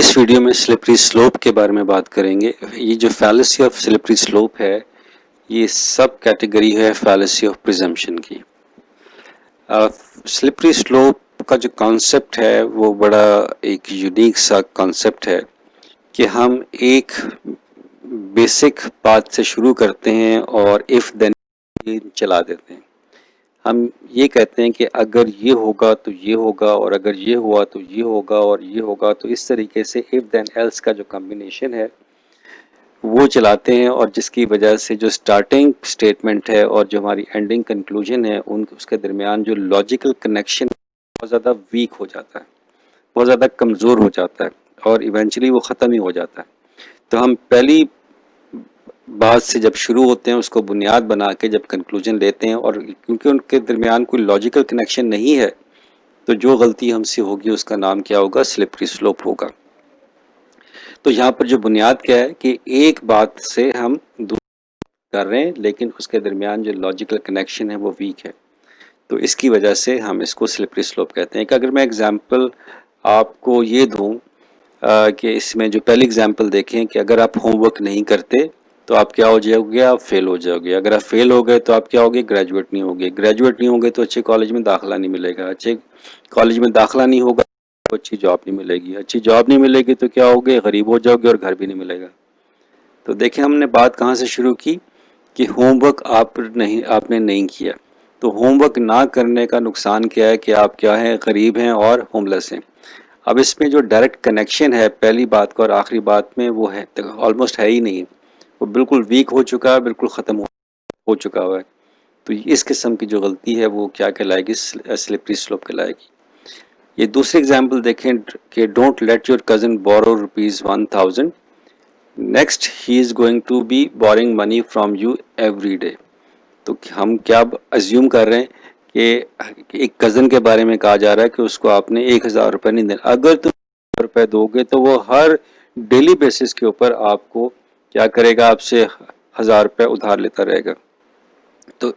اس video میں slippery slope کے بارے میں بات کریں گے. یہ جو فیلیسی آف سلپری سلوپ ہے یہ سب کیٹیگری ہے فیلیسی آف پریزمپشن کی. سلپری سلوپ کا جو کانسیپٹ ہے وہ بڑا ایک یونیک سا کانسیپٹ ہے کہ ہم ایک بیسک بات سے شروع کرتے ہیں اور اف دین چلا دیتے ہیں. ہم یہ کہتے ہیں کہ اگر یہ ہوگا تو یہ ہوگا اور اگر یہ ہوا تو یہ ہوگا اور یہ ہوگا, تو اس طریقے سے if then else کا جو کمبینیشن ہے وہ چلاتے ہیں, اور جس کی وجہ سے جو سٹارٹنگ سٹیٹمنٹ ہے اور جو ہماری اینڈنگ کنکلوژن ہے اس کے درمیان جو لاجیکل کنیکشن بہت زیادہ ویک ہو جاتا ہے, بہت زیادہ کمزور ہو جاتا ہے اور ایونچولی وہ ختم ہی ہو جاتا ہے. تو ہم پہلی بات سے جب شروع ہوتے ہیں اس کو بنیاد بنا کے جب کنکلوژن لیتے ہیں, اور کیونکہ ان کے درمیان کوئی لاجیکل کنیکشن نہیں ہے تو جو غلطی ہم سے ہوگی اس کا نام کیا ہوگا, سلپری سلوپ ہوگا. تو یہاں پر جو بنیاد کیا ہے کہ ایک بات سے ہم کر رہے ہیں لیکن اس کے درمیان جو لاجیکل کنیکشن ہے وہ ویک ہے, تو اس کی وجہ سے ہم اس کو سلپری سلوپ کہتے ہیں. کہ اگر میں اگزامپل آپ کو یہ دوں کہ اس میں جو پہلی اگزامپل دیکھیں کہ اگر آپ ہوم ورک نہیں کرتے تو آپ کیا ہو جاؤ گے, آپ فیل ہو جاؤ گے. اگر آپ فیل ہو گئے تو آپ کیا ہوگے, گریجویٹ نہیں ہوگے. گریجویٹ نہیں ہوگے تو اچھے کالج میں داخلہ نہیں ملے گا. اچھے کالج میں داخلہ نہیں ہوگا تو اچھی جاب نہیں ملے گی. اچھی جاب نہیں ملے گی تو کیا ہوگے, غریب ہو جاؤ گے اور گھر بھی نہیں ملے گا. تو دیکھیں ہم نے بات کہاں سے شروع کی کہ ہوم ورک آپ نے نہیں کیا. تو ہوم ورک نہ کرنے کا نقصان کیا ہے کہ آپ کیا ہیں, غریب ہیں اور ہوم لیس ہیں. اب اس میں جو ڈائریکٹ کنیکشن ہے پہلی بات کا اور آخری بات میں وہ ہے آلموسٹ ہے ہی نہیں, وہ بالکل ویک ہو چکا ہے, بالکل ختم ہو چکا ہوا ہے. تو اس قسم کی جو غلطی ہے وہ کیا کہلائے گی, سلپری سلوپ کہلائے گی. یہ دوسری اگزامپل دیکھیں کہ don't let your cousin borrow ₹1000, next he is going to be borrowing money from you every day. تو ہم کیا ازیوم کر رہے ہیں کہ ایک کزن کے بارے میں کہا جا رہا ہے کہ اس کو آپ نے ₹1000 نہیں دینا. اگر تم ₹1000 دو گے تو وہ ہر ڈیلی بیسس کے اوپر آپ کو کیا کرے گا, آپ سے ₹1000 ادھار لیتا رہے گا. تو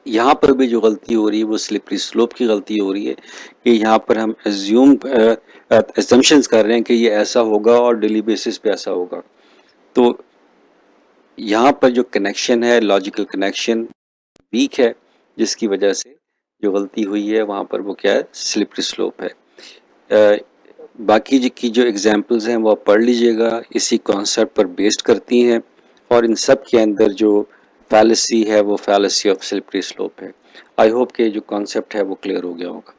یہاں پر بھی جو غلطی ہو رہی ہے وہ سلپری سلوپ کی غلطی ہو رہی ہے کہ یہاں پر ہم ایزمپشنز کر رہے ہیں کہ یہ ایسا ہوگا اور ڈیلی بیسس پہ ایسا ہوگا. تو یہاں پر جو کنیکشن ہے, لاجیکل کنیکشن ویک ہے, جس کی وجہ سے جو غلطی ہوئی ہے وہاں پر وہ کیا ہے, سلپری سلوپ ہے. باقی کی جو ایگزامپلز ہیں وہ آپ پڑھ لیجئے گا, اسی کانسیپٹ پر بیسڈ کرتی ہیں, اور ان سب کے اندر جو فیلیسی ہے وہ فیلیسی آف سلپری سلوپ ہے. آئی ہوپ کہ جو کانسیپٹ ہے وہ کلیئر ہو گیا ہوگا.